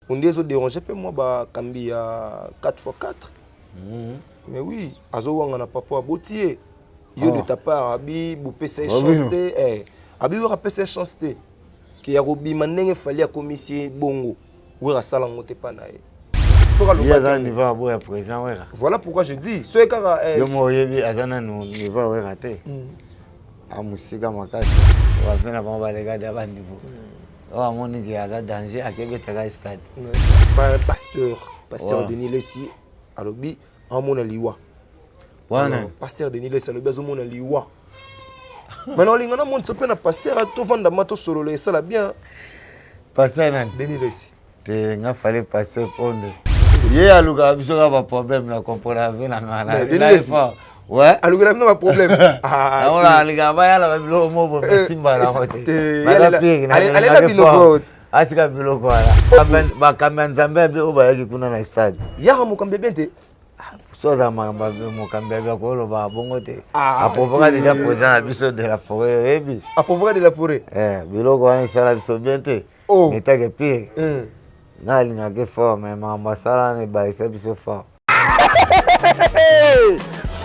On dit, ils ont dérangé, moi, bah, Kambi à 4x4. Mais oui, Azo Wangana Papa Boutier. Yo de ta part, Abi, Boupé, c'est chanceté. Abi, vous rappelez ces chanceté. Qui y a Robi, Maneng, fallait à commissaire Bongo. Ou à Salangote Panae. Voilà pourquoi je dis. Ce cara est. Yo moyebi azana no niveau ouais raté. A musika makasi. Wa fena ba ba lega da ba niveau. Wa moni ki aza danger a kebe tega stade. Pas un pasteur Denis Lessi alobi en mona liwa. Wana pasteur Denis Lessi alobi azo mona liwa. Maintenant lingana mon sope na pasteur to vanda mato solo le sala bien. Pasteur nan Denis Lessi. Te nga fallait passer ponde. Ye aluga biso ba problème na comprendre avec na ngana. Denis Lessi. Ouais. Aluga na pas problème. Ah on aluga ba ya la bilo mo bo simba la hote. Allez la bino. Atika bilo ko ala. Ba kamera nzambe bi oba yaki kuna na stade. Ya mo kambe bente. Soza mamba mo kambe ba ko lo ba bongo te. A provoquer déjà présent na biso de la forêt ebi. A provoquer de la forêt. Bilo ko ani sala biso bente. Oh. N'était pire. Na linga ke fort mais mamba sala ne ba ese biso fort.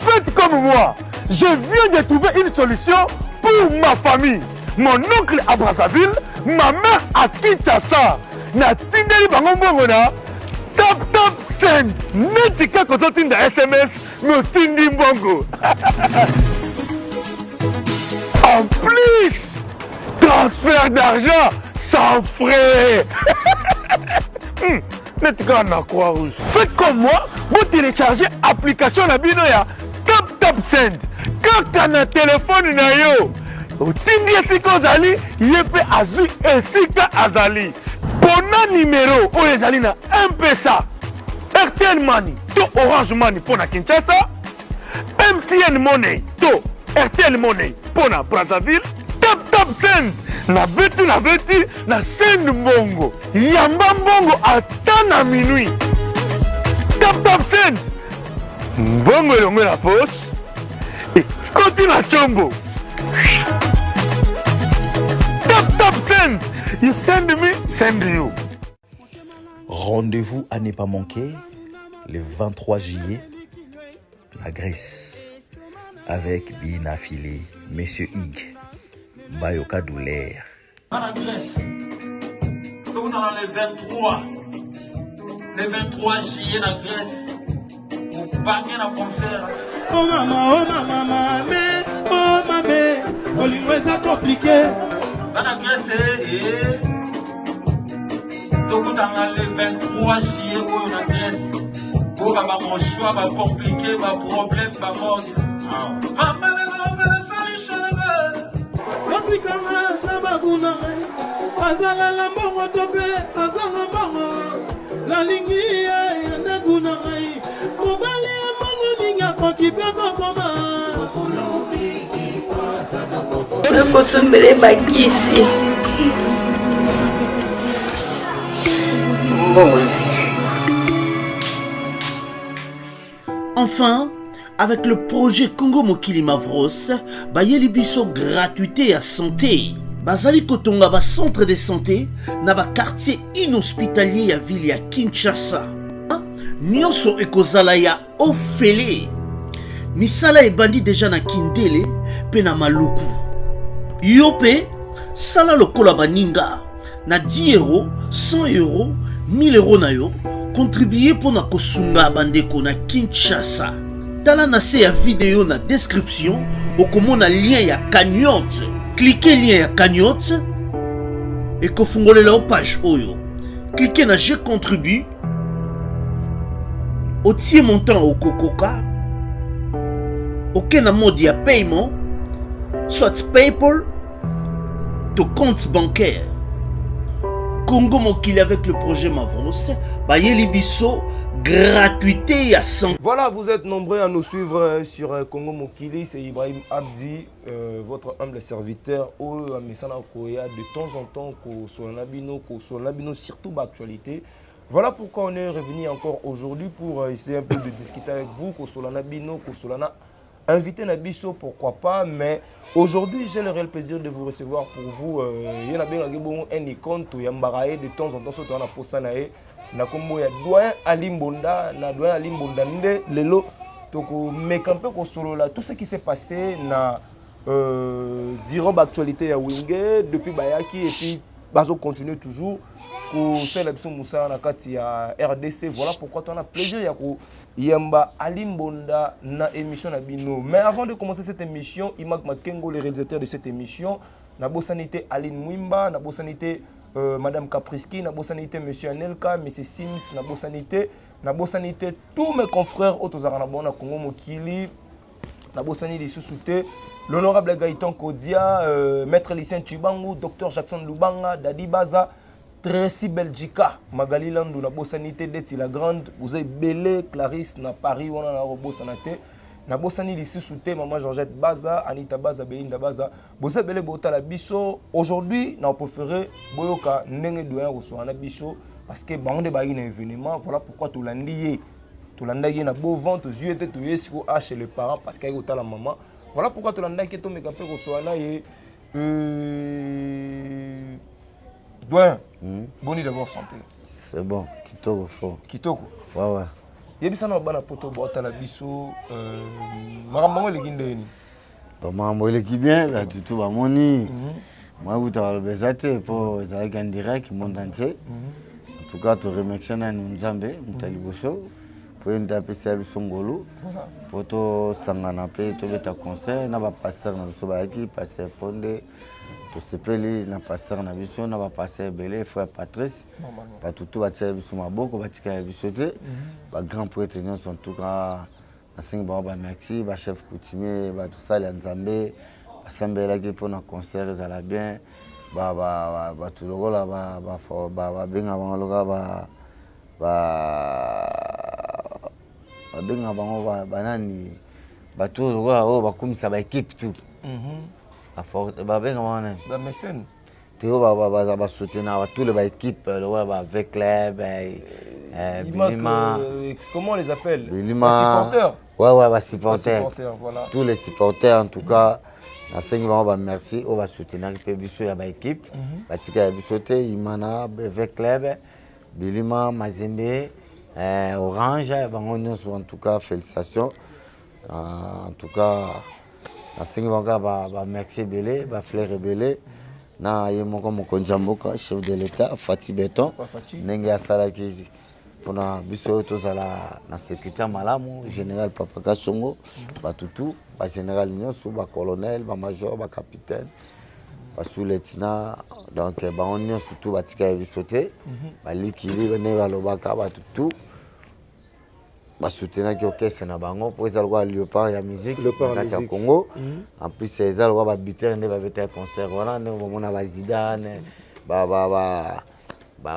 Faites comme moi. Je viens de trouver une solution pour ma famille. Mon oncle à Brazzaville, ma mère à Kinshasa. Na tindeli bango mbongo na tap send. Netika kozo tinda SMS no tindi mbongo. En plus, transfert d'argent sans frais. Netika na Croix-Rouge. Faites comme moi, vous téléchargez l'application na bino ya Tap Send. Kaka na téléphone na yo. Otindi esika ozali, yepe azui esika azali. Pona numéro oyo ezali na M-Pesa, RTL Money to Orange Money pona Kinshasa, MTN Money to RTL Money pona Brazzaville. Tap Send na beti na send mbongo. Yamba mbongo ata na minuit. Tap Send. Mbongo elongo la poche. Et koti na chombo. Tap Send. You send me, send you. Rendez-vous à ne pas manquer le 23 juillet, la Grèce, avec Bina Filé, Monsieur Hig, Bayoka Doulaire. La Grèce, nous dans le 23 juillet, la Grèce, vous baguez la concert. Oh maman, mamé, oh mamé, oh l'ingwe c'est compliqué. La Grèce, donc dans le 23 juillet, où la Grèce, où va mon choix, va compliqué, va problème, va mort. Maman, elle salut, Watikanga sabakuna azala la mbongo tope azanga mbongo la lingi ya ndaguna ngai mobali ya mbongo ninga kokipe kokoma kosombele bakisi Enfin, avec le projet Congo Mokili Mavros, bayeli biso gratuité à santé. Bazali kotonga ba centre de santé na ba quartier inhospitalier ya ville ya Kinshasa. Nyonso ekozala ya ofele. Misala ebandi déjà na Kindele pe na Maluku. Yope sala lokola baninga na 10 euros, 100 euros, 1000 euros na yo. Contribuer pour na kosunga bandeko na Kinshasa. Tala na se ya vidéo na description okomona lien ya cagnotte. Cliquez lien ya cagnotte et kofungolela au page oyo. Cliquez na je contribue. Otie montant au kokoka. Ok na mode ya paiement, soit PayPal to compte bancaire. Congo Mokili avec le projet Mavros, bayeli biso gratuité à 100. Voilà, vous êtes nombreux à nous suivre sur Congo Mokili. C'est Ibrahim Abdi, votre humble serviteur. De temps en temps, Solonabino, surtout d'actualité. Voilà pourquoi on est revenu encore aujourd'hui pour essayer un peu de discuter avec vous. Solonabino, Solana, invité Nabiso, pourquoi pas. Mais aujourd'hui, j'ai le réel plaisir de vous recevoir pour vous. Il y a un icône, de temps en temps, surtout on a posé na kombo ya doyen Alimbonda na doyen Alimbonda nde lelo toko mekampe ko solo là tout ce qui s'est passé na durant l'actualité ya Wingé depuis Bayaki et puis bazo continuer toujours ko sala biso Moussa na kati ya RDC. Voilà pourquoi on a plaisir ya ko yamba Alimbonda na émission na bino. Mais avant de commencer cette émission, Imak Makengo, le réalisateur de cette émission, na bosanité Aline Mwimba, na bosanité Madame Capriski, na bosanité Monsieur Anelka, Monsieur Sims, na bosanité tous mes confrères autozara na bona Congo Mokili, na bosanité sous-souté l'honorable Gaëtan Kodia, Maître Lucien Chibangu, Dr Jackson Lubanga, Dadi Baza, Tracy Belgica, Magali Landou, na bosanité d'Eti la Grande, vous avez Belé, Clarisse, na Paris, on a la bosanité. Na bosani li sous-souté Maman Georgette Baza, Anita Baza, Belinda Baza, Bosa Belé Bota la Bisso. Aujourd'hui, on a préféré Boyoka Nenge Doyen Rousseau na Bisso parce que bon de baï un événement. Voilà pourquoi tout l'andier. Tout l'andier na beau vent, aux yeux tout yeux sur chez les parents parce qu'il y a la maman. Voilà pourquoi tout l'andier qui est tombé capé Rousseau na et Doyen. Boni d'abord santé. C'est bon, Kitoko fort. Kitoko. Ouais ouais. Yebisa na bana poto bota la biso makambo le gindeni ba mambo le ki bien là tout ba moni moi vous t'as le bezate pour ça en direct monde entier en tout cas te remercier na Nzambe mutali boso pour une taper service ngolo poto sangana pe to beta concert na ba pasteur na biso ba ki pasteur Ponde to sepeli na pasteur na biso na ba pasteur Belé frère Patrice ba tout ba tse biso maboko ba tika biso te ba grand prêtre en tout cas na singi ba merci ba chef coutumier ba tout ça les Nzambe ba sambela ki pour na concert ça la bien ba tout lokola ba benga ba lokola ba benga ba nani ba tout lokola o ba kumisa ba équipe tout ba benga ba nani ba mécène Théo va soutenir tous les équipes avec club Bilima, comment on les appelle? Bilima, les supporters. Ouais, les supporters. Voilà. Tous les supporters en tout cas. On va merci, on va soutenir l'équipe. Batika Bisote, Imana, avec club, Bilima, Mazembe, Orange, en tout cas félicitations. En tout cas, merci Belé, Flair Belé. Na yemoko mokonjamboka chef de l'état Fati Beton nenge asalaki pona biso tozala na secrétaire malamu général Papa Kasongo batutu ba général nyonso ba colonel ba major ba capitaine ba sous-lieutenant donc ba onyo surtout batika biso te ba likili bane balobaka batutu ba soutenir qui orchestre na bango pour ezala kwa Léopard ya musique na Congo en plus ezala kwa ba bitter ne ba beta concert wana ne bomona ba Zidane ba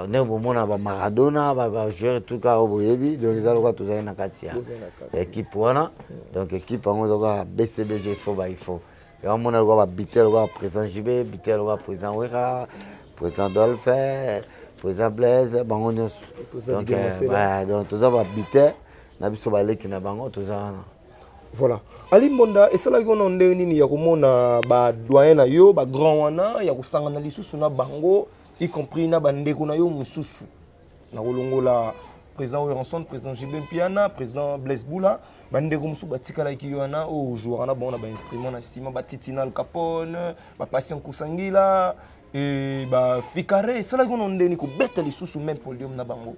ne bomona ba Maradona ba joueur tout ka oboyebi donc ezala kwa tozali na kati ya équipe wana donc équipe ngo doka BCBG il faut et on mona kwa ba bitter kwa président JB bitter kwa président Wera président Dolphin président Blaise bango nyonso donc toza ba bitter na biso baleki na bango tozana. Voilà. Alimbonda esala yona ndeni ni ya komona ba doyen na yo ba grand wana ya kusangana lisusu na bango y compris na bandeko na yo mususu na kolongola président Weranson président Jibin Piana président Blaise Boula bandeko musu batikala ki yona o joueur na bon na ba instrument na sima ba Titina Capone ba Patient Kusangila et ba Fikare esala yona ndeni ko beta lisusu même podium na bango.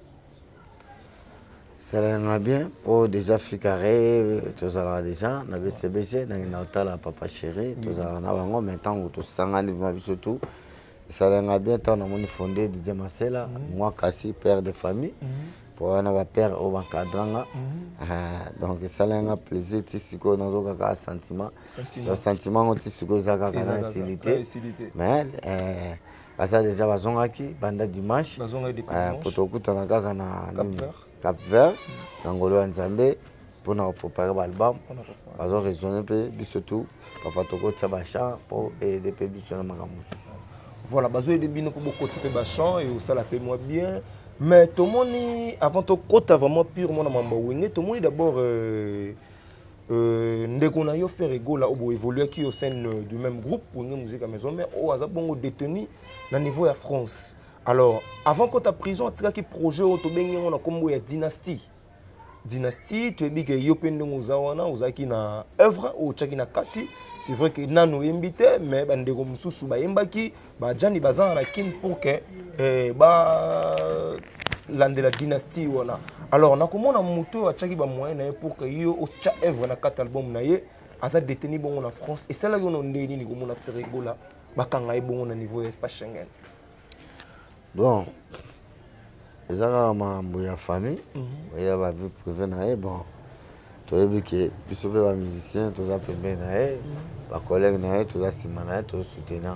Ça va bien pour déjà Ficaré, tous allons déjà, na BCBG, na hôtel Papa Chéri, tous allons na bango maintenant où tous sangani surtout. Ça va bien tant on a fondé Didier Marcela, moi Kassi père de famille, pour un père au Bankadranga. Donc ça va plaisir tisiko dans un sentiment. Le sentiment on tisiko zaka kana facilité. Mais ça déjà bazongaki banda dimanche. Pour tout coup on a kana Cap Vert, Nangolo Nzambe, pour nous préparer l'album. Nous avons raisonné surtout pour faire tout Tchabacha pour aider les gens. Voilà, nous avons aidé pour beaucoup de bachans et ça la fait moi bien. Mais tout le monde, avant tout, quand vraiment purement dans Mambawinge, tout le monde d'abord ndeko yo faire ego là au évoluer qui au sein du même groupe pour nous musique à maison mais au hasard bon détenu dans niveau de France. Alors, avant que ta prison, tu as un projet où tu as un combo de dynastie. Dynastie, tu as dit que tu as une œuvre ou tu as une kati. C'est vrai que nous avons invité, mais nous avons invité Jani Bazan pour que la dynastie. Alors, nous avons un moyen pour que tu aies œuvre dans cet album. Asa détenu bon en France et c'est là qu'on a dit ni comme on a fait rigola bakanga bon au niveau espace Schengen. Bon, les ma moya famille, il y a ma vie privée na bon. Tu as vu que puisque les musiciens tous a permis na ba collègue na tous a simana tous soutenir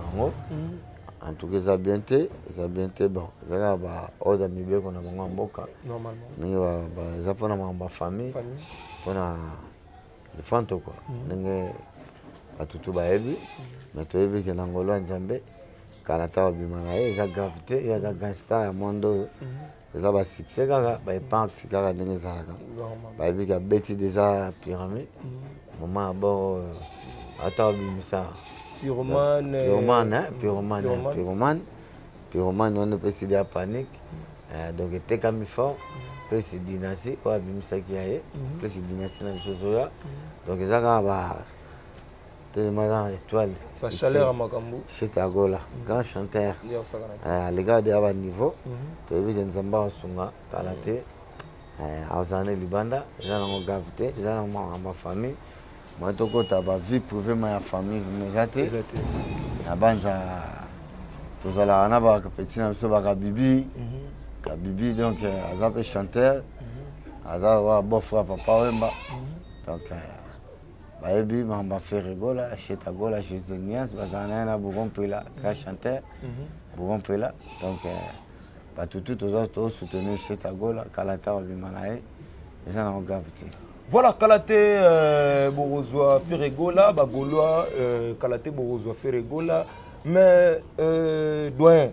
en tout cas ça bien bon. Ça ba oda mibe qu'on a mon mboka Normalement. Ni ba ça pour ma famille. Pour le fanto quoi ndenge batutu bayebi mais toyebi ke na ngolo nzambe kalata obimana ye eza gravité ya za gangsta ya mondo eza ba succès kaka ba impact kaka ndenge ezalaka bayebi ke beti déjà pyramide moment abo ata obimisa pyromane on peut se dire panique donc etekami fort plus dynastie ou abimisaki yaye plus dynastie na biso ya donc ezaka ba tellement étoile ba chaleur à makambo Chetagola grand chanteur les gars de aba niveau to ebi nzamba osunga kala te azane libanda ezana ngo gravité ezana ma famille moi to kota ba vie privée ma famille mezate na banza tozala na ba petit na biso ba bibi Bibi donc Azap chanteur, Azap bon frère papa Wemba. Donc Baby m'a fait rigoler, chez Tagola, chez Zenias, Bazana Bougon Pela, grand chanteur, Bougon Pela. Donc pas tout aux autres soutenus chez Tagola, Kalata Bimanae, et ça n'a gravité. Voilà, Kalate Borozoa Ferregola, Bagoloa, Kalate Borozoa Ferregola, mais doyen.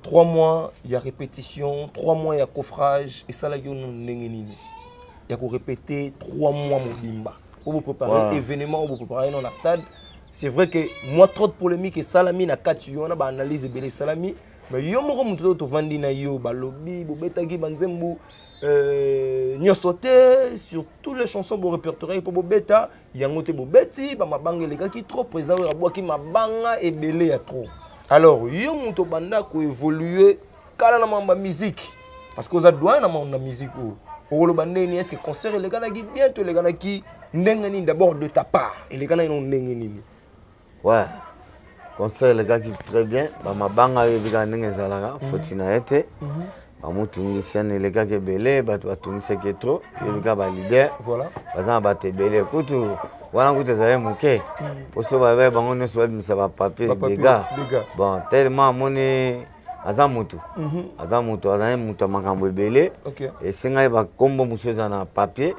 3 mois, il y a répétition, 3 mois, il y a coffrage, et ça, là, il y a répéter 3 mois, Mobimba. Pour vous préparer l'événement, pour vous préparer dans le stade. C'est vrai que moi, trop de polémiques, et Salami, na 4 on a analyse et Salami, mais il y a un peu de vandi na yo, balobi, bobetagi, banzembu, nyosote, sur toutes les chansons pour répertorier pour bobeta, il y a un côté bobeti, ma banga, les gars qui trop présents, qui ma banga et belé à trop. Alors, yo muto banda ko évoluer kala na mamba musique parce que vous êtes doué na mamba musique ou le bandé ni est-ce que concert les gars qui bientôt les gars qui ndengani d'abord de ta part et les gars ils ont ndengani. Ouais. Concert les gars qui très bien ba mabanga yo bika ndenge zalaka fotina ete ba mutu musicien les gars qui belé ba tu musicien trop yo bika ba leader voilà bazana ba te belé kutu wana kutu zaye muke poso ba ba bango ne so bimisa ba papier les gars bon tellement moni azamutu azane mutu makambo belé et singa ba kombo musoza na papier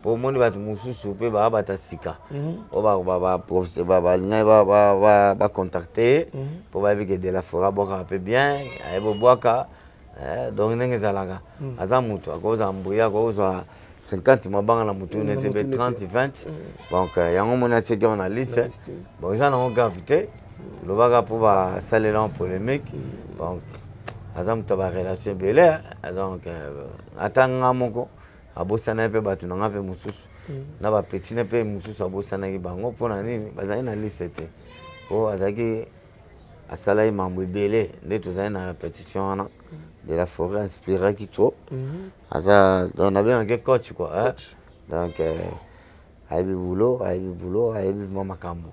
pour moni ba mususu pe ba ba ta sika o ba professeur ba linga ba contacter pour ba bike de la fora boka peu bien ay bo boka donc ndenge zalaka azamutu akoza mbuya akoza 50 mabanga na mutu n'était 30 20 donc yango mona tiki on a liste bon ça n'a gravité le baga pour ba saler en polémique donc azam ta ba relation belle donc atanga moko abosana pe batu na pe mususu na ba petit na pe mususu abosana ki bango pona nini bazali na liste te o azaki asala mambo belle nde to na répétition na de la forêt inspiré qui trop on avait un coach quoi hein? Donc aibi boulot aibi mama kambo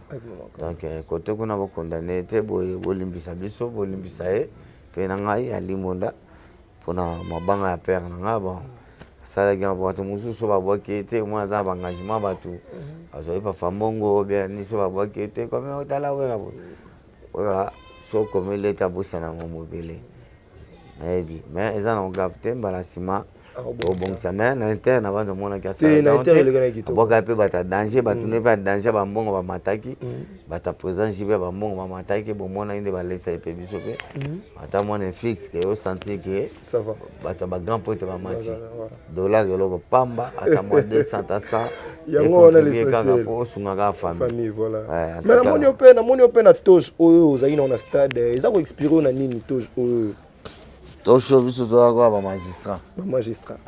donc côté qu'on a condamné te bolimbisa biso bolimbisa e pe na ngai alimonda pona mabanga ya père na nga bon sala ga boato mususu ba boki te moi za engagement batu azo pa fambongo bien ni so ba boki te comme otala wera so comme l'état bosana mo mobile mais ils ont gravité balasima au bon semaine interne avant de mon c'est l'intérêt le gars qui to boka pe bata danger batu ne pas danger ba mbongo ba mataki bata présent jibe ba mbongo ba mataki bo mona inde ba laisser pe biso pe ata mona fixe que au sentir que ça va bata ba grand pote ba mati dollar lo pamba ata mo 200 à 100 yango on a l'essentiel pour sunga famille voilà mais na moni ope na toge oyo za ina na stade ils a ko expirer na nini toge oyo tosho biso toza ba magistrat. Ba magistrat.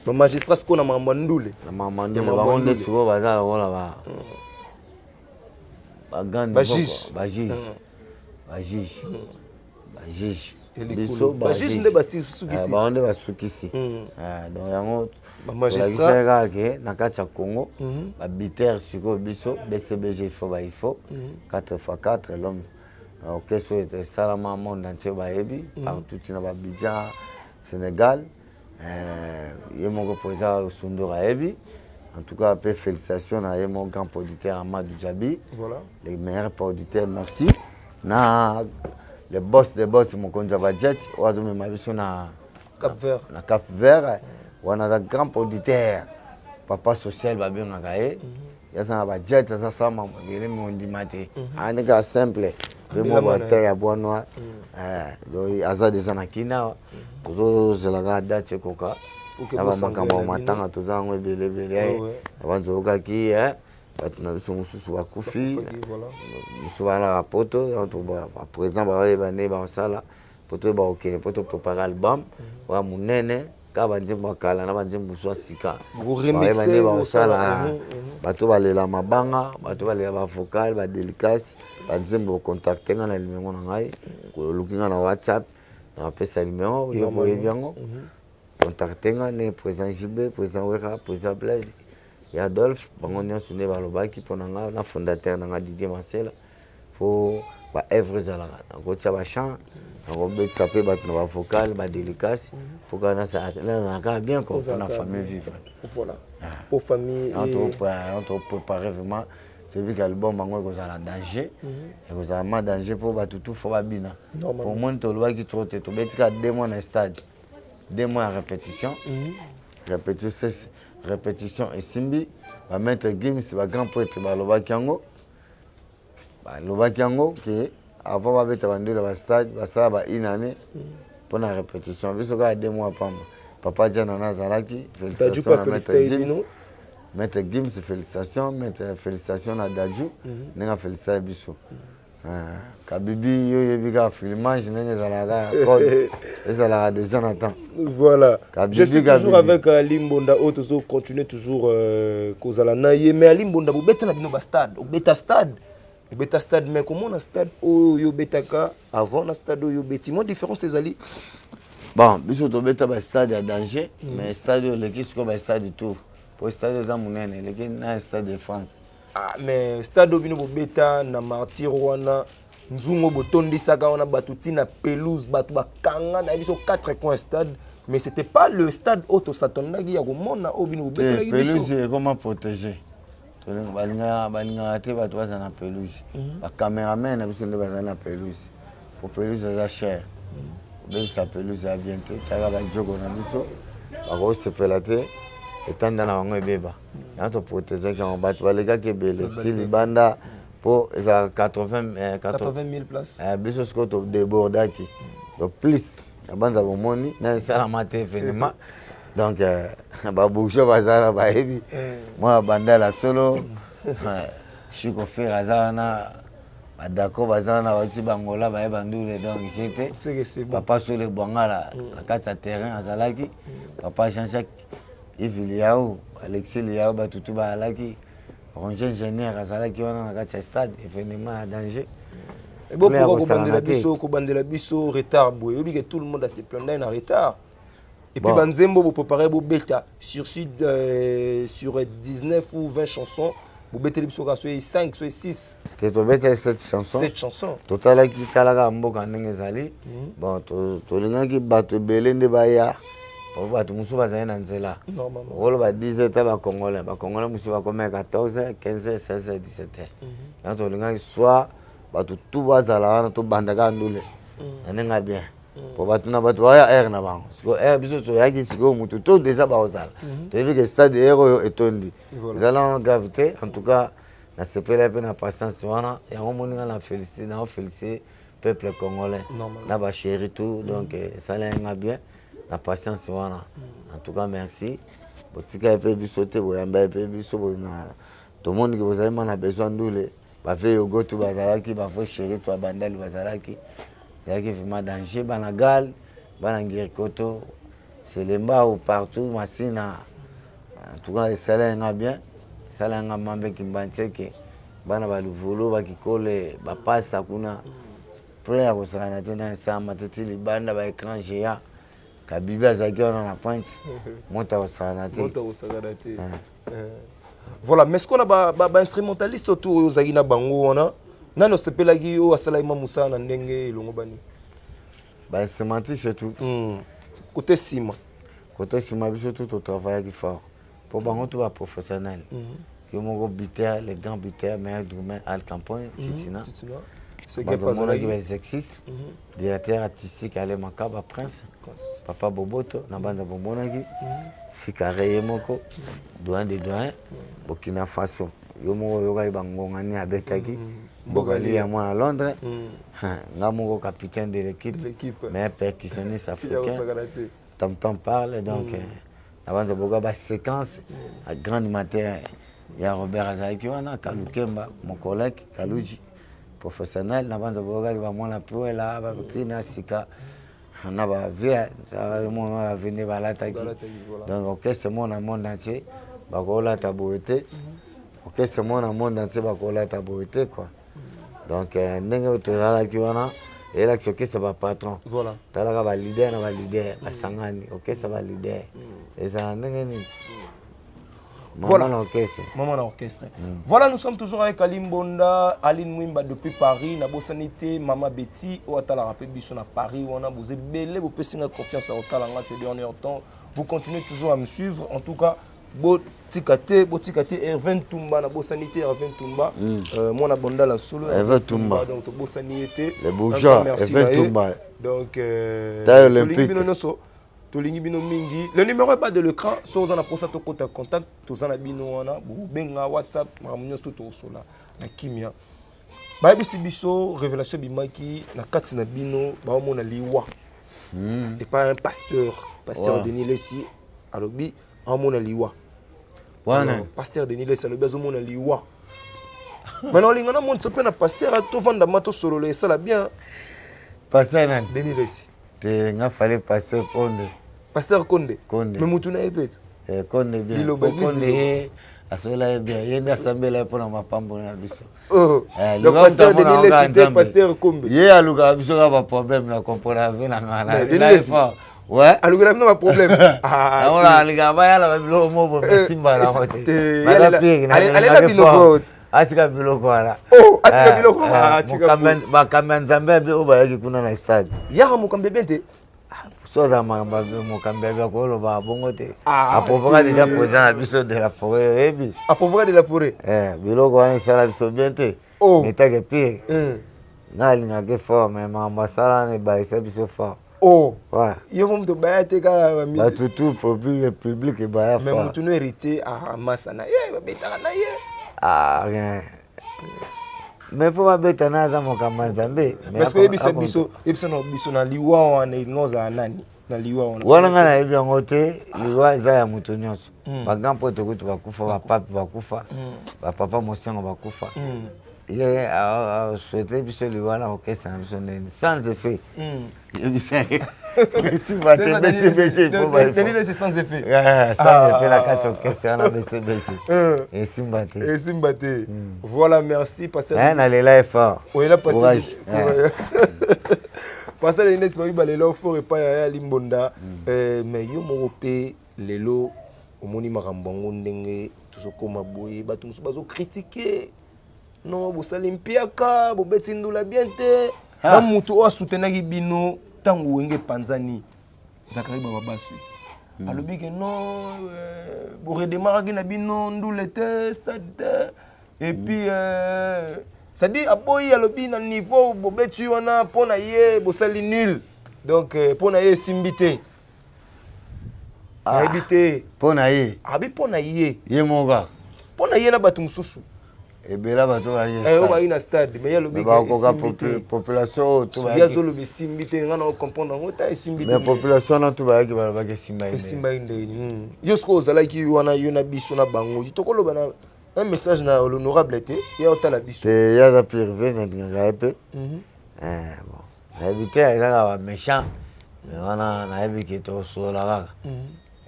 Ba magistrat ce qu'on a mamandule. Na mamandule ba onde siko baza wala ba. Ba gande ba juge. Ba juge. Ba juge. Ba juge. Biso ba juge nde ba sukisi. Ba onde ba sukisi. Donc yango ba magistrat ke na kati ya Congo ba biter siko biso BCBG il faut 4x4 l'homme. Orchestre était salement monde entier baebi partout na Abidjan Sénégal mon président Sundora Ebi en tout cas félicitations à mon grand producteur Amadou Djabi voilà les meilleurs producteurs merci na le boss des boss mon konja budget oazo me mabiso na Cap Vert on a un grand producteur papa social babinga kae yasa budget ça ça mama bele mon dimate anika simple vraiment bataille à bois noir donc aza des anakina tozo zelaka date koka aba makamba matanga tozango belebele abanzo okaki batuna biso mususu bakufi mususu bana rapoto to ba présent ba bane ba sala poto ba okele poto préparer album wa munene ka banjimba kala na banjimba so sika remixer ba sala bato balela mabanga bato balela ba vocal ba délicace banjimba contacter na numéro na ngai ko lukinga na WhatsApp na pesa numéro yo boyengo contacter nga ne président JB président Wera président Blaise et Adolphe bango nyonso ne balobaki pona nga na fondateur na nga Didier Marcel fo ba œuvre zala ko tsa ba chant on betsa pe bato na ba vocal ba délicace pour que na ka bien ko na famille vivre voilà pour famille on préparer vraiment celui qui album bango ko zala danger et ko zala ma danger pour ba tout faut ba bina pour moi to loi qui trop to betika 2 mois na stade 2 mois à répétition répétition et simbi ba mettre Gims ba grand poète ba lobaki yango que avant ba beta bandula ba stade ba ça ba une année pour la répétition biso ka 2 mois papa Diana Nazaraki félicitations à Maître Gims félicitations à Dadju nenga félicitations biso Kabibi yo yebika filmage nenge zalaka code ezalaka des gens attend voilà je suis toujours avec Limbonda Otozo continuer toujours kozala na ye mais Limbonda bo beta na bino ba stade o beta stade mais comment na stade o yo betaka avant na stade o yo beti mo différence ezali bon biso to beta ba stade à danger mais stade le kisiko ba stade tout pour stade za munene le na stade de France. Ah, mais stade obino bobeta na martyr wana nzungo botondisaka wana batuti na pelouse batu bakanga na biso 4 coins stade mais c'était pas le stade auto satondaki ya komona obino bobeta la biso pelouse comment protéger tolinga balinga te batu baza na pelouse ba cameraman na biso nde baza na pelouse pour pelouse za cher même sa pelouse a bien te taka ba jogo na biso ba ko sepela te etanda na bango ebeba yanto protéger quand bato balega ke bele tili banda pour eza 80 000 places biso sko to débordaki donc plus abanza bomoni na sala mate événement donc ba bourgeois bazala ba ebi moi banda la solo chiko faire azana badako bazana bati bangola ba ebandule donc c'était papa sur le bangala la carte terrain azalaki papa Jean-Jacques Yves Liao, Alexis Liao, Batutu Alaki, Ronge Ingénieur, Azalaki, on a un stade, événement à danger. Et bon, pourquoi Bandela Bisso, retard, que tout le monde a ses plans en retard. Et puis, Banzembo, vous préparez vos bêta sur 19 ou 20 chansons. Vous mettez les bisso 5, 6. Tu as bêta 7 chansons. 7 chansons. Total, qui Kalaga Mboka Nengezali. Bon, tu as dit que Belén de Baya. Bato musu bazali na nzela rolo ba 10 eta ba congolais musu ba comme 14 15 16 17 donc tolinga soit bato tout bazala wana to bandaka ndule nanenga bien po bato na bato ya air na bango siko air biso to yaki siko mutu to déjà ba ozala to yebi que stade air etondi zala en gravité en tout cas na sepela pe na patience wana yango moninga na féliciter peuple congolais na ba chéri tout donc ça lenga bien la patience wana en tout cas merci botika pe bisote boyamba pe biso bona tout le monde qui vous avez besoin d'oule ba fait yogo tout bazalaki ba faut chéri toi bandali bazalaki yaki vraiment danger banagal bana ngirikoto Selemba ou partout masina en tout cas ça nga bien ça nga mambe kimbanseke bana baluvulu bakikole bapasa kuna player kosana tena sama tetili banda ba écran géant kabibi azaki wana na pointe monta kosana te voilà mais ce qu'on a ba instrumentaliste autour ozaki na bango wana nano sepelaki o asala ima musana ndenge elongo bani ba instrumentiste tout côté Sima biso tout au travail qui fort pour bango tout ba professionnel yo moko buteur les grands buteurs meilleur drummer Al Campoy Titina c'est que pas là les exercices directeur artistique Ale Makaba Prince Papa Boboto na banda bombonaki Fikare moko doyen de doyen Burkina Faso yo moko yo ka bangonga ni abetaki Bogali à moi à Londres nga moko capitaine de l'équipe mais percussionniste africain Tam parle donc avant de boga ba séquence à grande matière il y a Robert Azaki wana Kalukemba mon collègue Kaluji professionnel avant de boga ba moi la peu là ba krina sika na ba via ça mon va venir ba la taki donc OK c'est mon monde entier ba ko la taboité OK c'est mon monde entier ba ko la taboité quoi donc ndenge otola ki wana et là que c'est pas patron voilà t'as là ba leader ba sangani OK ça va leader et ça ndenge ni voilà l'orchestre voilà nous sommes toujours avec Aline Bonda Aline Mwimba depuis Paris na bosanité Mama Betty ou atala rappel biso na Paris on a vous belé vous pessinga confiance au talanga ces derniers temps vous continuez toujours à me suivre en tout cas botikate Ervin Tumba na bosanité Ervin Tumba moi na Bonda la solo Ervin Tumba donc bosanité le bourgeois Ervin Tumba donc olympique tolingi bino mingi le numéro est pas de l'écran so on a pour ça to contact to za na bino wana benga WhatsApp mamunyo to sola na kimia ba bisi biso révélation bimaki na kati na bino ba mona liwa et pas un pasteur Denis Lessi alobi mona liwa wana pasteur Denis Lessi alobi mona liwa maintenant linga na monde sope na pasteur to vanda mato solo le ça la bien pasteur nan Denis Lessi te nga fallait passer Pasteur Konde. Mais Moutouna est peut-être. Konde bien. Konde asola bien. Yenda sambela pour ma pambo na biso. Le pasteur Denis Lessi c'était pasteur Kombe. Yé aluka biso ka problème na comprendre avec na ngana. Denis Lessi. Ouais. Aluka na problème. Ah. Na wala alika ba yala bilo mo bo simba la hote. Allez bino atika biloko wana. Oh, atika biloko. Atika ba kamben zambe bi obayaki kuna na stade. Yaka mukambe bente. Soza mamba mukambe ba ko lo ba bongo te. A provoquer déjà président na biso de la forêt ebi. A provoquer de la forêt. Biloko wana sala biso bente. Oh. Netake pire. Na linga ke fort mais mamba sala ne ba biso fort. Oh. Ouais. Yo mom to ba te ka mi. Ba tout public ba fort. Mais mutuno hérité a masana. Ba betaka na ye. Ah, rien. Mais faut pas bêter na za mokamba nzambe. Parce que biso na liwa wana ngoza nani na liwa wana. Wana ngana ebi ngote liwa za ya mutu nyonso. Ba gampo to kutu bakufa ba papi bakufa. Ba papa mosengo bakufa. Il a souhaité biso liwa na orchestre na biso sans effet. Si va te Denis c'est sans effet. Sans effet la carte orchestre na BCBC. Et Simbate. Voilà, merci pasteur. Na lela est fort. Oui, là pasteur. Pasteur Inès Mabi balelo fort et pas ya Limbonda. Mais yo morope lelo omoni makambo ndenge tozokoma boye bato musu bazo critiquer. Non, vous allez mpiaka, vous bêtez la bien te. Na mutu o soutenaki bino tangu wenge Panzani. Zakari baba basu. Alobi que non, vous redémarrez na bino ndule te stade. Et puis ça dit aboyi alobi na niveau bo betu wana pona ye bo sali nul. Donc pona ye simbité. Habité. Pona ye. Abi pona ye. Ye moga. Pona ye na batu mususu. Ebela bato ba ye. On va na stade mais ya lobi que population to ba ya zolo be simbité ngana o comprendre ngota e simbité. Mais population na to ba ke simba. Simba ndeni. Yosko ozala ki wana yona biso na bango. Tokolo bana un message na l'honorable était ya otala biso. C'est ya za privé na ngaka pe. Bon. Habité ya ba méchant. mais wana nayebi ke tosola kaka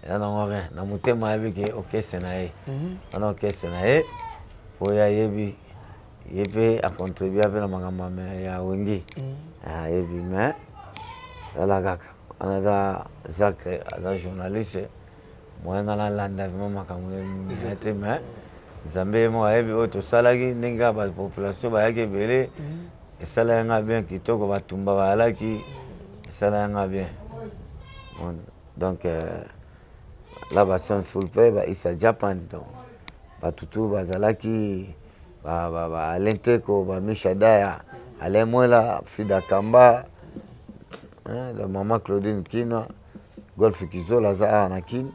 eza nango rien na motema ayebi ke okese na ye wana okese na ye po ye ayebi ye mpe acontribue mpe na makambo ya wenge ayebi mais ezala kaka wana eza Jacques aza journaliste moyenga nalanda vraimen makambo ya te mais nzambe mo ayebi oyo tosalaki ndenge kaka bapopulation bayaki ebele esala yanga bien kitoko batumba bayalaki esala yanga bien donc la basone full mpe baisa japandi donc batutu bazalaki balenteko bamishadaya alemwela Frida Kamba mama Claudine Kinwa Golf Kizola aza awa na kini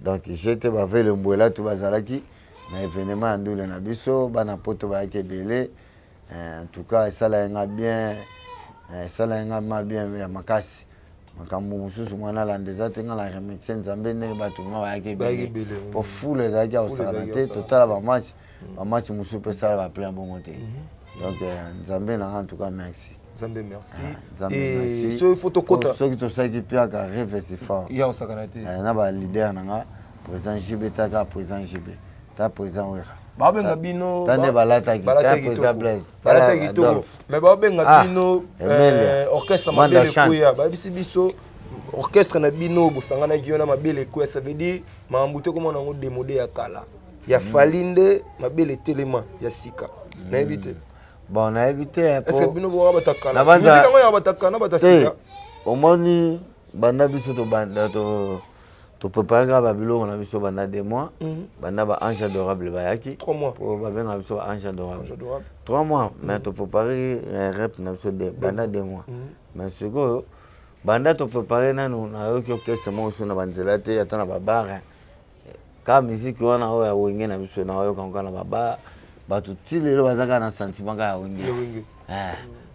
donc jete bavele mbwela tu bazalaki na événement ya ndule na biso bana poto bayaki ebele en tout cas esala yanga bien ya makasi makambo mosusu mwana alanda eza te nga na remercie nzambe ndenge bato ma bayaki ebele po fule ezalaki akosala te totala bamatch mosusu mpe esala baplein bongo te donc nzambe nanga en tout cas merci Nzambe merci. Et ce photo kota soki tosalaki mpe aka rêve si fort ya osakana te na balider nanga président JB taka président JB ta président wera babenga bino tande balataki ta président Blaise balataki to mais babenga bino orchestre mabele kuya babisi biso orchestre na bino bosangana kiona mabele kuya ça veut dire mambuto comme on a démodé ya kala ya falinde mabele telema ya sika na ebite bon na évité est-ce que bino bo batakana musique ngo ya batakana batasika omoni banda biso to banda to préparer ba biloko na biso banda 2 mois banda ba ange adorable bayaki 3 mois pour ba benga biso ange adorable 3 mois mais to préparer rep na biso banda 2 mois mais siko banda to préparer nanu na yoki orchestre mo so na banzela te atana ba bar ka musique wana o ya wenge na biso na yoka ngana ba bar bato tilelo bazaka na sentiment ka ya wenge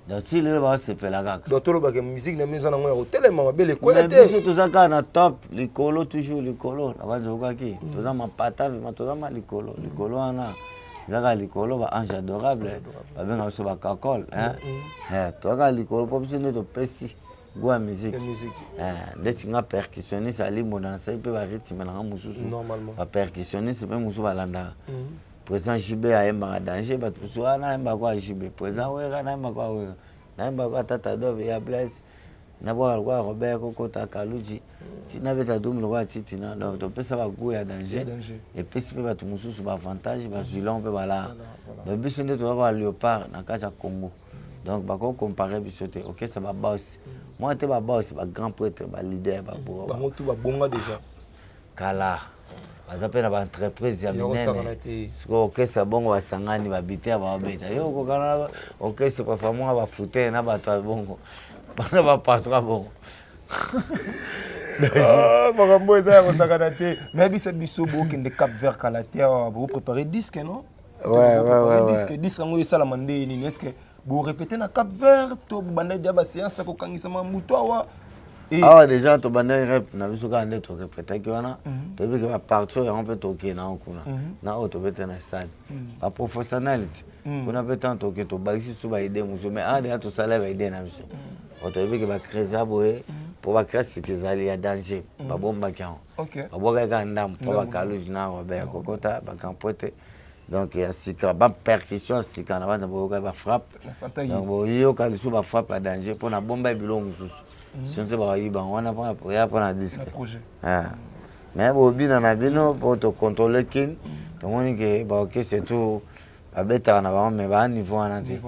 donc tilelo basepela kaka donc tolobaka musique na miso nango ya kotelema mabele koya te biso tozaka na top likolo toujours likolo na banzokaki toza mapata vima toza ma likolo wana ezaka likolo ba ange adorable babenga biso bakakole tozaka likolo po biso nde topesi goût ya musique ndeti nga percussionniste alimona nasali mpe barythme nanga mosusu bapercussionniste mpe mosusu balandaka président JB ayembaka danger bato mosusu wana ayembaka kwa JB président wera nayembaka kwa wera nayembaka kwa tata dove ya Blaise nabwaka lokwa Robert kokota kaluji tina beta dum lokwa titina donc topesa bagout ya danger epesi mpe bato mosusu baavantage bazwilon mpe balaa donc biso nde tozaka ba léopard na kati ya Congo donc bakocompare biso te okesa babos mwa te babos bagrand prêtre balider bango tu babonga déjà kala baza mpe na baentreprise ya minene siko okesa bongo basangani babite ya babeta yo okokana okesa pafamonga bafute na bato ya bongo bana bapatron ya bongo makambo eza ya kosakana te nayebisa biso bokende Cap Vert kala te bopréparer disque non disque yango esalama nde nini est ce que borépété na Cap Vert to banda dia baséance ya kokangisama mutu awa awa déjà tobandaki rep na biso kaka nde torepétaki wana toyebiki bapartio yango mpe tokee nango kuna na oyo tobete na stade baprofessionnalité kuna mpe ntango toke tobakisi so baide mosusu mais awa deja tosala baide na biso o toyebiki bacrésia boye mpo bacréa sika ezali ya danger babombaki yango babwakaki kaka ndambo mpo bakaluge na robert kokota bakampote donc ya sika bapercussion ya sika na bana boyoka bafrappe donc boyoka lisusu bafrappe ya danger mpo na bomba biloko mosusu sinto bayiba wana mpona disque mais bobina na bino mpo tocontrôle kini tomoni ke baorchestre tout babetaka na bango mais baa niveau wana te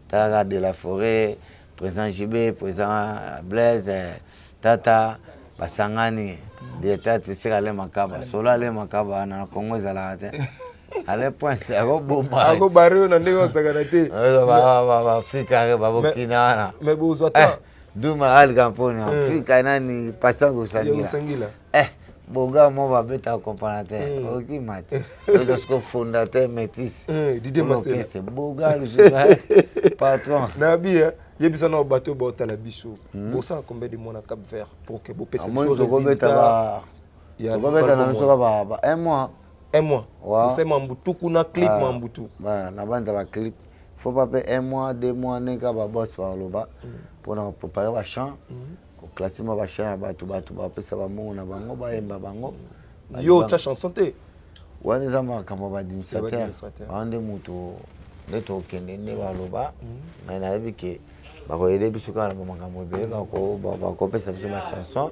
talaka de la forêt président JB président Blaise tata basangani directeur artistique ale makaba solo ale makaba wana na Congo ezalaka te ale point akoboma akobari na ndenge osakana te baafrika babokina wana mais bozwa ta duma alikamponi afrika nani pasango sangila boga mo babeta kompana te okima te ozosko fondateur métis orchestre boga patron nabia yebisa na bato botala biso bosala combien de mois na Cap Vert pour que bopesa biso résultat ya bobeta na biso ba 1 mois c'est mambutu kuna clip mambutu na banza ba clip faut pas 1 mois 2 mois neka ba boss par loba pour préparer ba chant classement ba chien ba tu ba pesa ba mongo na bango ba yemba bango yo ta chanson te wana za makambo ba administrateur ande mutu neto kende ne ba loba na na bike ba ko aider biso kana makambo be ba ko pesa biso ma chanson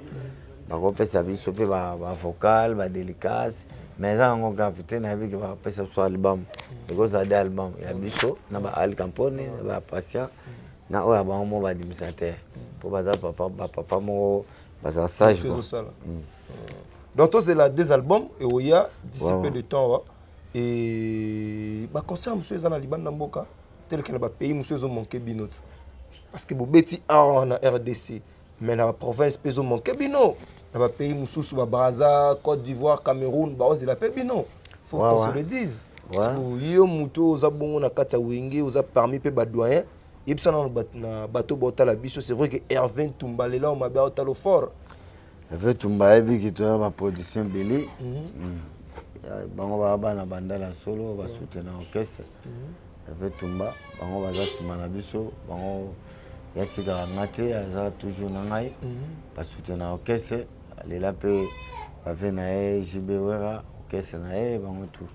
ba ko pesa biso pe ba vocal ba délicace mais ça on gravité na bike ba pesa biso album because ade album ya biso na ba Al Campone ba Patient na oya ba mo ba administrateur pour baza papa mo baza sage donc tous c'est là des albums et il y a d'ici peu de temps et ba concert monsieur za na Liban na mboka tel que na ba pays monsieur zo manquer binot parce que bobeti na RDC mais na province peso manquer bino na ba pays mususu ba Brazza Côte d'Ivoire Cameroun ba ozi la pe bino faut qu'on se le dise parce que yo muto za bongo na kata wenge oza parmi pe ba doyen et puis na bateau bota la biso c'est vrai que Hervé Tumba là on m'a bien au fort Hervé Tumba ebi ki to ba production belé bango ba na banda la solo ba soutenir orchestre Hervé Tumba bango ba za sima na biso bango ya tika ngate aza toujours na ngai ba soutenir orchestre lela pe ba venae jibewera orchestre na bango tout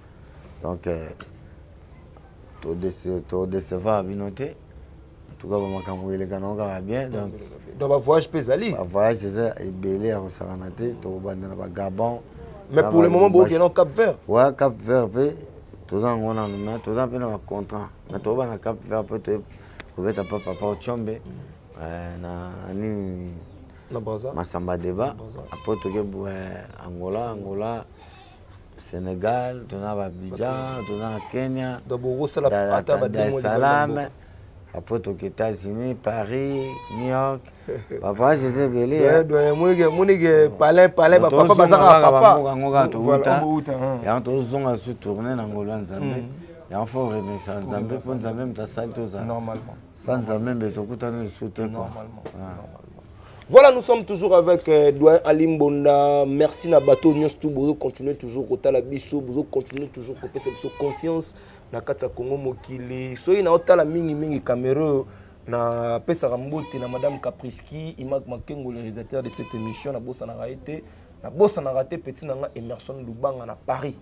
donc to décevoir binoté en tout cas makambo elekana ka bien donc ba voyage pesali ba voyage c'est belé à Saranate to banda na ba Gabon mais pour le moment bo au Cap Vert ouais Cap Vert pe tous en on en mais tous en pe na contrat mais to ba na Cap Vert pe to obeta papa Chombe na ni na Brazza Masamba Deba après to ke Angola Sénégal, on a Abidjan, on a Kenya, Salam, après aux États-Unis, Paris, New York. Papa, je sais bien. Palais, papa, papa. Et on a su tourner dans Angola, et on faut remercier Nzambe pour Nzambe ta salle tout ça. Normalement. Sans Nzambe, tu as tout soutenir. Normalement. Voilà, nous sommes toujours avec Doyen Alim Bonda. Merci na bateau Nyostou. Vous continuez toujours au la bicho. Vous continuez toujours à faire cette confiance. Na kata Congo mokili. Soyez na otala mingi caméra. Na pesa rambote na Madame Capriski. Imak Makengo, le réalisateur de cette émission. Na bossa na raté. Na bossa na raté petit na Emerson Lubanga na Paris.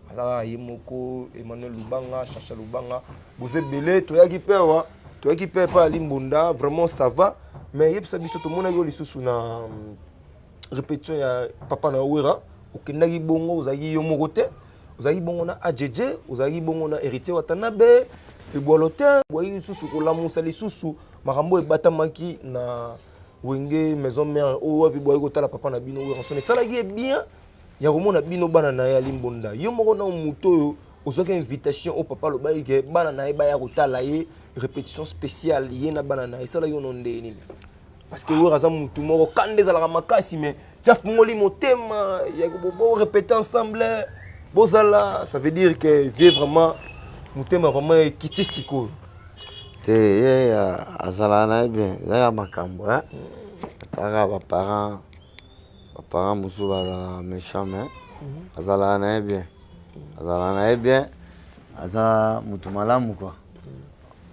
Azara Yemoko, Emmanuel Lubanga, Chacha Lubanga. Vous êtes belé. Toi qui perd, toi qui perd pas Alim Bonda. Vraiment ça va. Mais yep sabi soto mona yo lisusu na répétition ya papa na wera okendaki bongo ozaki yo moko te ozaki bongo na AJJ ozaki bongo na héritier Watanabe ebolote boyi lisusu kolamusa lisusu makambo ebatamaki na wenge maison mère o wapi boyi kotala papa na bino wera sonne salaki bien ya komona bino bana na ya Limbonda yo moko na muto yo ozaki invitation au papa lobayi ke bana na ba ya kotala ye répétition spéciale yena banana et ça là yo non ndeni parce que wera za mutu moko kande za la makasi mais ça fungoli motema ya bobo répéter ensemble bozala ça veut dire que vie vraiment motema vraiment kiti siko te ya azala na bien ya makambo hein taka ba parents musu ba méchant mais azala na bien aza mutu malamu quoi.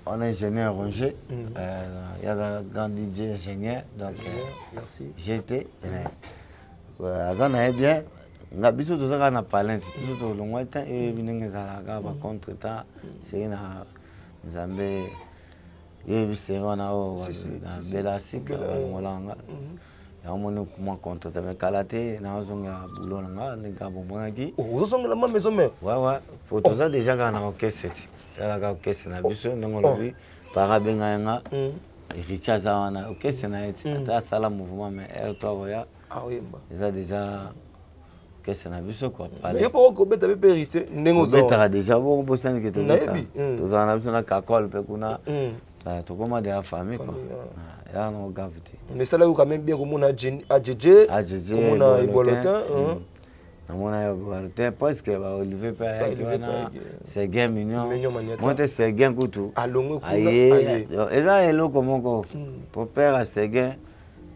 On est ingénieur Roger, il y a un grand DJ ingénieur, donc merci. j'étais. Azan est bien, on a besoin de ça qu'on a parlé, besoin de long temps et venir à la contre temps, c'est une Zambé, et c'est on a Belasique, on l'a on comment contre ta qualité na zonga boulot nga nga bomonaki o zonga la maison mère ouais pour tout ça déjà quand on orchestre la orchestre na biso ndongo lobi para benga nga Richard Zawana orchestre na ta sala mouvement mais toi ya ah oui ça déjà orchestre na biso quoi mais pour ko beta be hérité ndengo zo beta déjà bon bosani que to za na biso na kakol pe kuna to comment de la famille quoi ya no gravité mais ça là quand même bien comme on a AJJ comme on a Ibolotin on a Ibolotin parce que ba Olivier Père c'est game mignon moi c'est game kutu alongo kuna et ça est là comment ko pour père à Seguin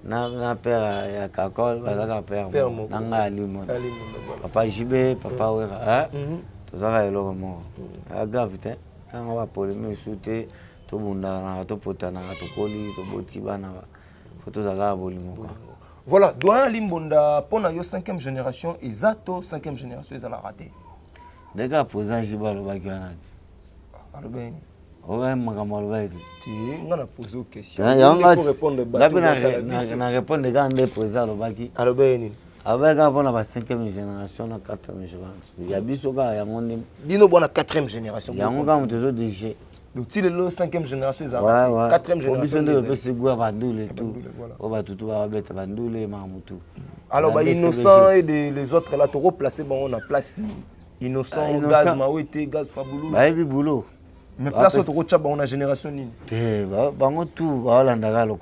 na père ya Kakol ba ka père nanga alimon papa Jibé papa Wera tout ça est là comment a gravité on va polémique sauter to bunda na to potana to koli to boti bana Photos à bolingo. Voilà, doyen Limbonda, pour la 5e génération, et Zato 5e génération, ils ont raté. Les gars, posant Jiba le Bakianat. Alors bien. Ouais, Magamalo. On a posé aux questions. Il y a un répondre on a répondu des gars en déposant le Baki. Alors bien. Avec avant la 5e génération, la 4e génération. Il y a Bisoga, il y a mon nom. Dis-nous, bon, la 4e génération. Il y a mon gars, toujours DG. Donc, si le 5e génération, ils ont raté. 4e génération. Alors, Innocent et les autres, là, tu replaces, on a place. Innocent, Gaz, Maouete, Gaz, Fabulous. Mais place, on a génération. Tout, voilà, la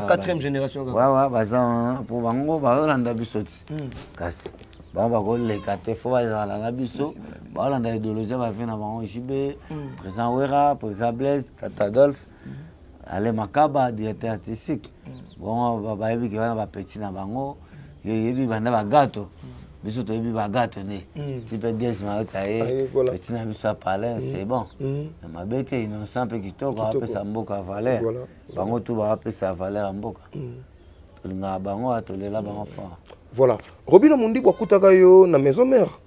4e génération. Pour Bango, Balanda Bissoti. Kasi. Baba les quatre fois ils ont la biso. Voilà dans l'idéologie va faire na bango JB, président Wera, président Blaise, Tata Adolphe, Ale Makaba directeur artistique. Bon baba yebi ki wana ba petit na bango, yebi banda ba gato. Biso to yebi ba gato ne. Type 10 na taye. Petit na biso palais, c'est bon. Ma bête innocent pe kitoko après sa mboka valeur. Bango tout va appeler sa valeur mboka. Linga bango atolela bango fort. Voilà. Robino Mundibu akutaka yo na maison mère.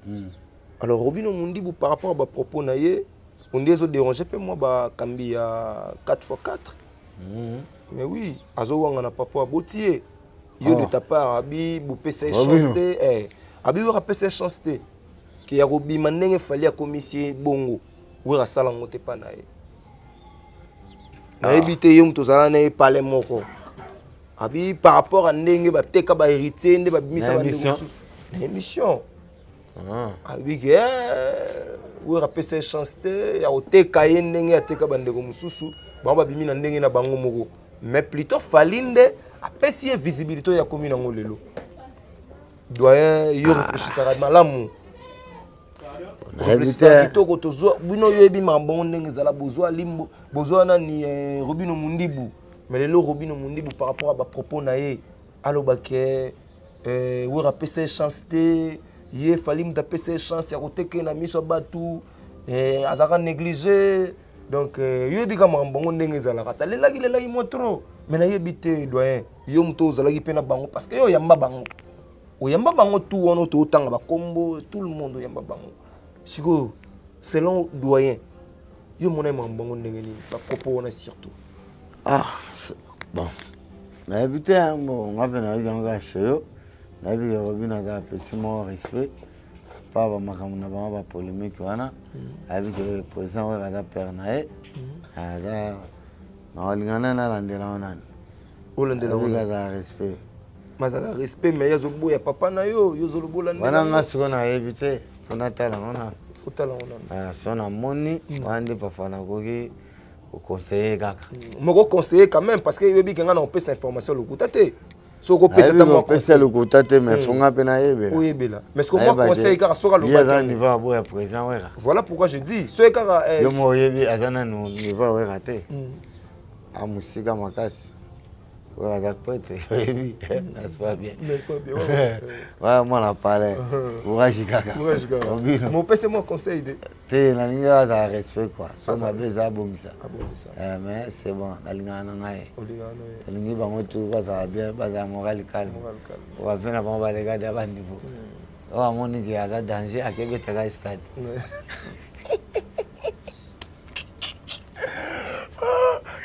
Alors Robino Mundibu par rapport à ba propos na ye, on dit déranger peu moi ba kambi ya 4x4. Mais oui, azo wanga na papa botier. Yo de ta part abi bu PC chanté abi wera PC chanté. Ki ya robi manenge fali ya commissaire bongo. Wera sala ngote pa na ye. Na ebité yo mtozala na palais moko. Abi par rapport à ndenge ba teka ba héritier ndé ba bimisa ba émission. Abi que oui rappel ces chanceté ya oteka ye ndenge ya teka ba ndeko mususu ba bimi na ndenge na bango moko mais plutôt falinde apesi visibilité ya commune ngo lelo. Doyen yo réfléchissera malamu. Réfléchissera kitoko tozo bino yo ebi mambo ndenge zala bozwa limbo bozwa na ni Robino Mundibu. Mais le Robino Mundibu par rapport à ma propos naé, alors que oui rappel ces chanceté, il fallait me taper ces chances, il y a côté que na mis sur bateau, azara négligé, donc il dit comme un bon n'engage à la race. Les là il montre, mais na yebité doyen, il monte aux alagi pena bango parce que yo yamba bango, o yamba bango tout on auto autant ba combo tout le monde yamba bango. Sigo selon doyen, yo mon aime bango n'engage ni, ba propos on a surtout. Ah, bon. Na habité bon, on a bien eu un gars chez eux. Na habité Robin a un petit mot respect. Pas ba makamuna ba polémique wana. Habité le président wa da pernae. Ada na lingana na landela wana. O landela wana respect. Mazala respect mais yazo boya papa na yo zo lobola ndela. Wana ngasuko na habité. Fona tala wana. Fotala wana. Ah, sona moni wande pa fana koki. Au conseiller kaka. Moko conseiller quand même parce que yobi kenga na opesa information le kutate. So ko pesa ta mo pesa le kutate mais fonga pena yebela. Oui yebela. Mais ce que moi conseiller kaka soka le ba. Ya niveau abo ya président wera. Voilà pourquoi je dis so kaka yo mo yebi azana no niveau wera te. A musika makasi. Wera za pote yebi n'est-ce pas bien. N'est-ce pas bien. Ouais moi la parler. Courage kaka. Courage kaka. Mon pesa moi conseil de te na ninga za respect quoi. So ma beza bongisa. Mais c'est bon, na linga na ngai. Lingi bango tout baza bien, baza moral calme. On va venir avant ba les gars d'à niveau. On va moni qui a danger à Québec à stade.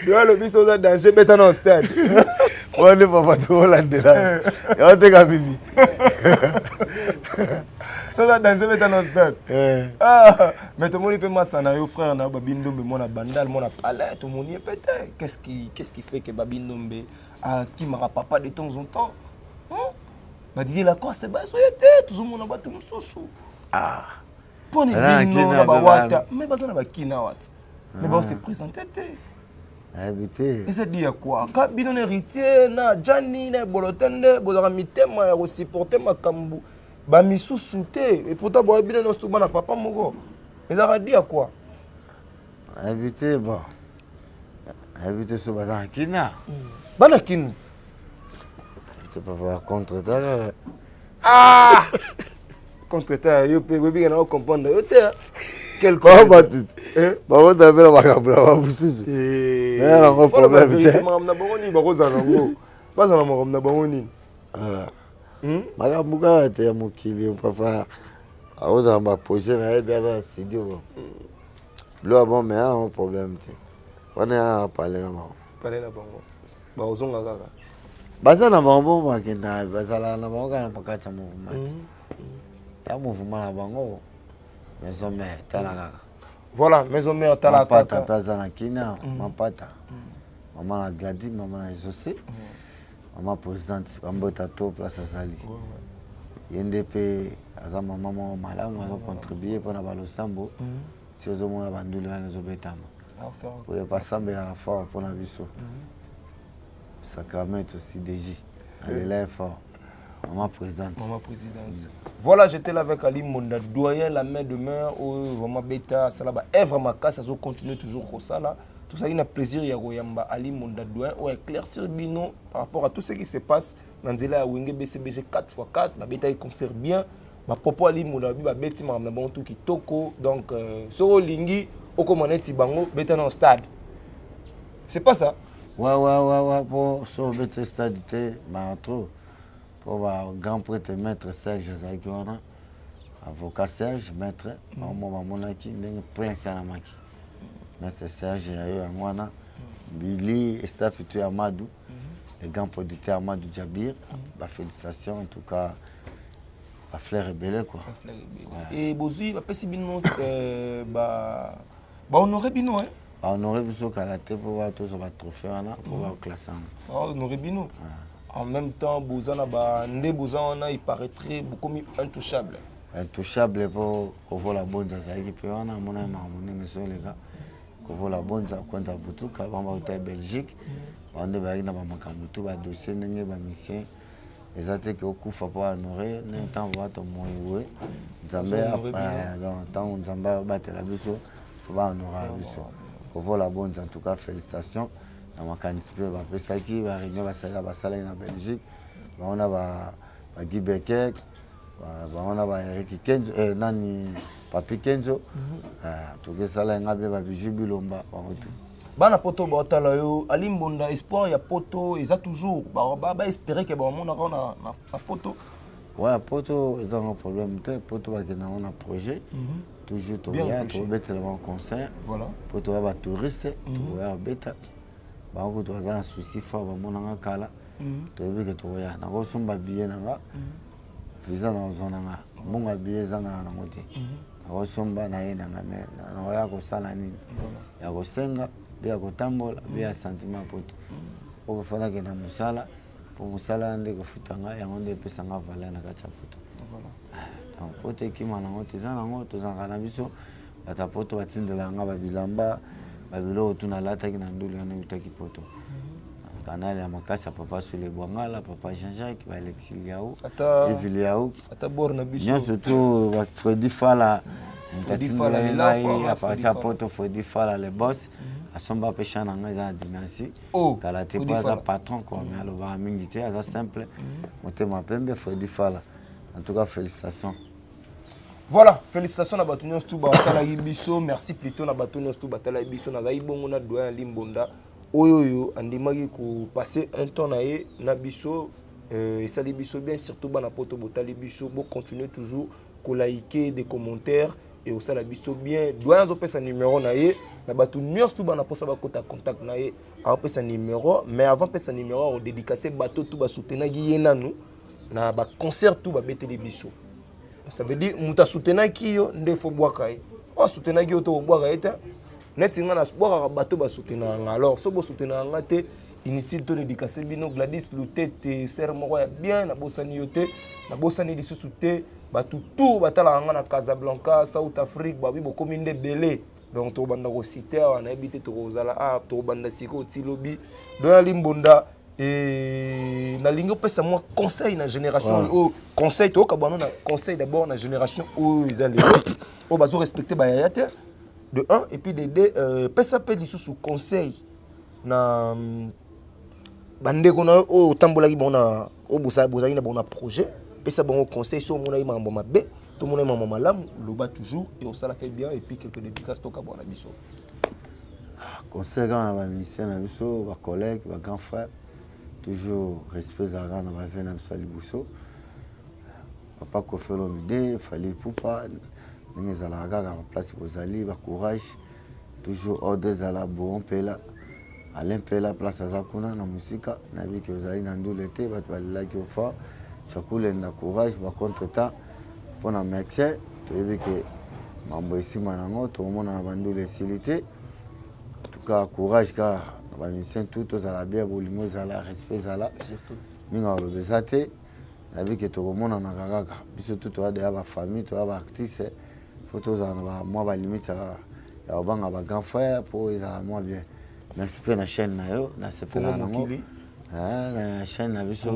Doit le biso za danger beta dans stade. On ne va pas tout Hollande là. On te ga bibi. Ça va danger mettre dans stade. Ah, mais tout le monde peut m'assaner yo frère na Babindombe mon bandal mon palais tout le monde y est pété. Qu'est-ce qui fait que Babindombe a qui m'a papa de temps en temps. Ba dit la coste ba so yete tout le monde ba tout mususu. Ah. Pour ni bino na ba wata, mais ba na ba kina wat. Mais bon c'est présenté té. Habité. Et c'est dit quoi? Quand bino héritier na Jani na bolotende bozara mitema ya supporter makambu. Ba misusu te et pourtant boy bien non stuba na papa moko ezaka dia quoi habité bon habité so bazan kina bana kins tu peux voir contre ta ah contre ta yo pe bien na comprendre yo te quel combat Bango tapela bakabula babususu. Nango problème te. Na bango ni bakoza nango. Baza na makambo na bango nini? Makambo kaka te ya mokili papa. Aoza ba projet na yebi ala studio. Lo bon mais un problème te. On a parlé na bango. Parler na bango. Ba ozonga kaka. Baza na bango bakenda bazala na bango kana pakati ya mouvement. Ya mouvement na bango. Maison mère tala kaka. Voilà, maison mère tala kaka. Pata plaza na kina, mapata. Maman la Gladys, maman la José. Maman présidente bambota to place azali. YNDP aza maman malamu azo contribuer pour na balosambo. Tiozo mona bandulu na zo betama. Pour les passambe ya fort pour na biso. Sacramento aussi DJ. Elle est fort. Maman présidente. Maman présidente. Voilà, j'étais là avec Ali Monda, doyen la main de main, vraiment bêta, ça là-bas. Et vraiment, ça va continuer toujours comme ça là. Tout ça, il y a plaisir, il y a Ali Monda, doyen, ou éclaircir Bino par rapport à tout ce qui se passe. Dans Zela, Wenge BCBG 4x4, ma bêta, il conserve bien. Ma papa Ali Monda, ma bêta, ma bon tout qui toko. Donc, sur Lingi, au commandant Bango, bêta dans le stade. C'est pas ça? Ouais, pour sur le stade, mais trop. Pour le grand prêtre maître Serge Zakiwana, avocat Serge, maître, Monaki, prince Anamaki. Maître Serge Yawana, Billy, staff Amadou, le grand producteur Amadou Djabir, félicitations en tout cas, à Fleur et Belé quoi. Et Bozi, si Bino, honoré Bino, hein? Honoré Bino, Kalaté pour voir tous les trophées, pour voir le classement. Honoré Bino. En même temps, Bozana, il paraîtrait beaucoup mieux intouchable. Intouchable pour voir la bonne chose. Il peut y avoir mon ami, les gars. Pour voir la bonne chose, quand on a tout, quand on va en Belgique, on a un dossier, on a un mission. Les athées qui ont coupé pour honorer, on a un temps pour mourir. Dans on a battu la biso, il faut honorer la biso. Pour voir la bonne chose, en tout cas, félicitations. On a réunion en Belgique, on a Guy Becker, on a Eric Kenzo, Papi Kenzo, tout ça là, on a Bijou Bilomba. Bana poto batala yo Ali Mbonda espoir ya poto ils a toujours ba espérer que bon on a poto. Ouais, poto ils ont un problème poto va que on a projet. Toujours tout bien, tout bête le concert. Voilà. Poto va touriste, tout va bêta. Bango to za souci fort ba monanga kala to bi ke to ya na go sumba biye nanga visa na zona nga munga biye zanga na ngoti na go sumba na yena nga me na ya ko sala nini ya go senga biya ko tambola biya sentiment poto o fana ke na musala po musala ande ko futanga ya ngonde pesa nga vala na kacha poto voilà donc poto ki mana ngoti zanga ngoto zanga na biso ata poto batindela nga ba bilamba babilo tuna lata kina nduli ana utaki poto kanali ya makasa papa sur les Bwangala papa Jean-Jacques ba Alexis Liao Evil Liao ata borna biso nyo surtout Freddy Fala le là a partir poto Freddy Fala le boss asomba pesha na nga za dynastie kala te pas patron quoi mais alors va mingité ça simple motema pembe Freddy Fala en tout cas félicitations. Voilà, félicitations à Batunios Touba Biso, merci plutôt à Batunios Touba Biso, na Zaibongo na doyen Limbonda. Oyoyo, andimagi ko passer un temps na biso et ça les biso bien surtout bana poto botali biso, bon continuer toujours ko liker des commentaires et au ça la biso bien. Doyen zo pesa numéro na ye, na Batunios Touba na posa ba contact na ye, a pesa numéro, mais avant pesa numéro on dédicacer bateau Touba soutenir yena nous na ba concert Touba beteli biso. Ça veut dire muta soutenir qui yo nde fo boaka e o soutenir ki to boaka eta net nga na boaka bato ba soutenir nga alors so bo soutenir nga te initial to dédicacer bino Gladys Lutete ser moko ya bien na bosani yote na bosani lisusu te bato tout batala nga na Casablanca South Afrique ba bi bokomi nde belé donc to banda ko citer wana ebité to kozala to banda siko tilobi do ya Limbonda. Et na lingo pesa moi conseil na génération au conseil to kabano na conseil d'abord na génération où ils allaient au bazo respecter ba yaya de 1 et puis de 2 pesa pe lisusu conseil na bandeko na o tambola ki bona o bosa na bona projet pesa bon conseil so mona imambo mabe tout le monde est maman malam, le bas toujours, et on s'en fait bien, et puis quelques dédicaces, toka bon la biso. Conseil quand on va ministère, on a biso, nos collègues, nos grands frères, toujours respect à la on va venir à Libuso. Papa Kofi Olomide, il fallait poupa, nous allons regarder la place pour aller, courage, toujours ordre à la bon pela. Alain Pela place à Zakuna na musika na bi que ozali na ndulete ba balila ki ofa chakule na courage ba contre temps pour na métier to yebi que mambo esima nango to mona na bandule silité en tout cas courage ka ba mission tout ozala bien bolimo zala respect zala surtout minga lo bezate na bi que to mona na kaka biso tout to ada ba famille to ba artiste photos za na moi ba limite ya obanga ba grand frère pour ezala moi bien. Merci pour la chaîne na sepela nango na chaîne na biso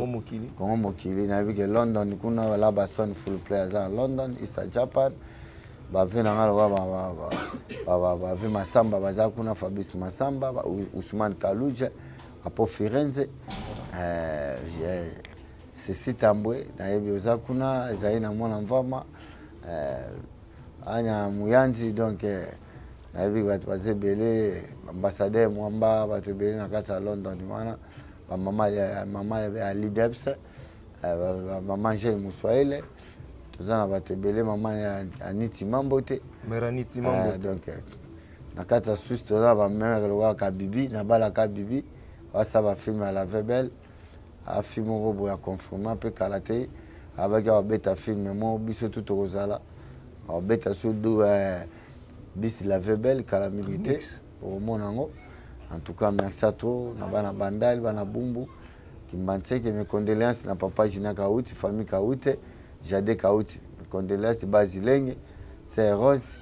Congo Mokili na bike London kuna la bason full players en London East Japan ba vena ngalo ba vi Masamba baza kuna Fabrice Masamba Ousmane Kaluja apo Firenze Ceci Tambwe na yebi oza kuna zaina mwana mvama anya muyanzi donc nayebi bato bazebele ambassadeur mwamba bato ebele na kati ya London wana mama ya Lidebs mama Angel Muswaele toza na bato ebele mama ya Aniti Mambo te Meraniti Mambo donc na kati ya Suisse toza bameme lokola Kabibi na bala Kabibi wasa bafilme ya La Vebel afilme moko boye ya conforme mpe kala te abaki abeta filme mo biso tu tokozala abeta so do bis La Vebel calamité au monango en tout cas merci à toi na bana bandal bana bumbu kimbanse que mes condoléances na papa Jina Kauti famille Kauti Jade Kauti mes condoléances Bazilenge c'est Rose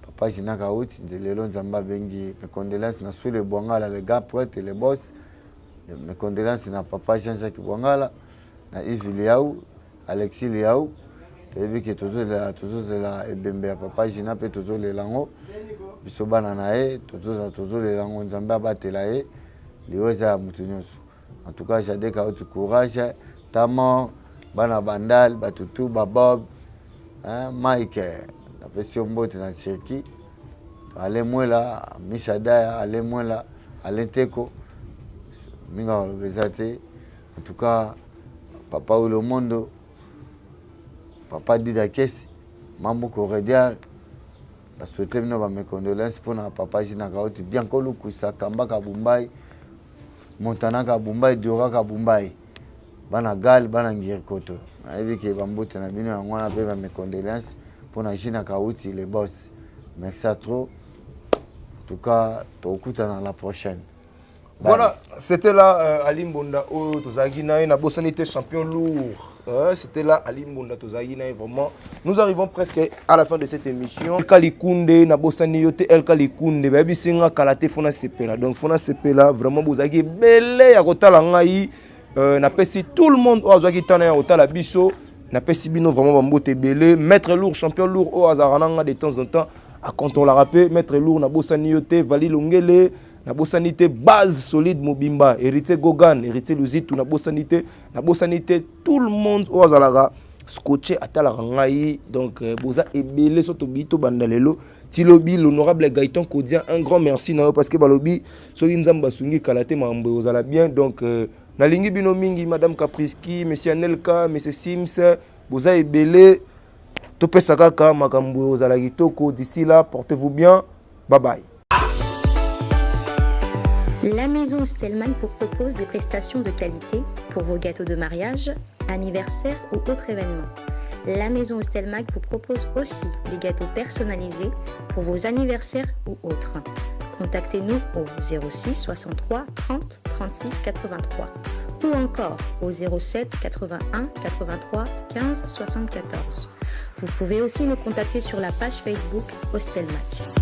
papa Jina Kauti nzelelo nzamba bengi mes condoléances na Sule Bwangala le gars poète le boss mes condoléances na papa Jean-Jacques Bwangala na Yves Liaou Alexis Liaou toyebi ke tozozela ebembe ya papa Jina mpe tozolela ngo biso bana na ye tozolela ngo nzambe abatela ye liyo eza ya motu nyonso en tout cas Jade Kauti courage tama bana bandal batutu babob Mike napesi yo mbote na Turki ale mwela Mishadaya ale mwela ale teko minga walobeza te en tout cas papa Ulo Mondo papa Dida Kesi, Mambo Cordial, la souhaité mes condoléances pour papa Jina Kauti, bien Kolukusa, Kamba Kabumbai, Montana Kabumbai, Diora Kabumbai, Bana Gal, Bana Ngirkoto. Avec Bambo Tenabino, on a fait mes condoléances pour Jina Kauti, les boss. Merci à trop. En tout cas, dans la prochaine. Voilà, c'était là Ali Mbonda Tozagina, na Bossanité champion lourd. C'était là Ali Mbonda Tozagina, vraiment. Nous arrivons presque à la fin de cette émission. El Kalikunde, na Bossaniote, El Kalikunde, baby singa kalate fona sepela. Donc fona sepela, vraiment Bozagi belé ya kotala ngai. Na pesi tout le monde au Azaki tana ya kotala biso. Na pesi bino vraiment bambote belé. Maître lourd, champion lourd au Azarananga de temps en temps. À quand on l'a rappelé, maître lourd na Bossaniote, Vali Longele. Na bosanité base solide Mobimba, héritier Gogan, héritier Luzitu, na bosanité tout le monde au Azalaga scotché à Talarangaï. Donc boza ebele soto bito bandalelo tilobi l'honorable Gaëtan Kodia, un grand merci na parce que balobi so nzamba sungi kalate mambo ozala bien. Donc na lingi bino mingi madame Capriski, monsieur Anelka, monsieur Sims, boza ebele to pesaka ka makambo ozala kitoko. D'ici là, portez-vous bien. Bye bye. La maison Stelman vous propose des prestations de qualité pour vos gâteaux de mariage, anniversaire ou autres événements. La maison Stelman vous propose aussi des gâteaux personnalisés pour vos anniversaires ou autres. Contactez-nous au 06 63 30 36 83 ou encore au 07 81 83 15 74. Vous pouvez aussi nous contacter sur la page Facebook Hostelmatch.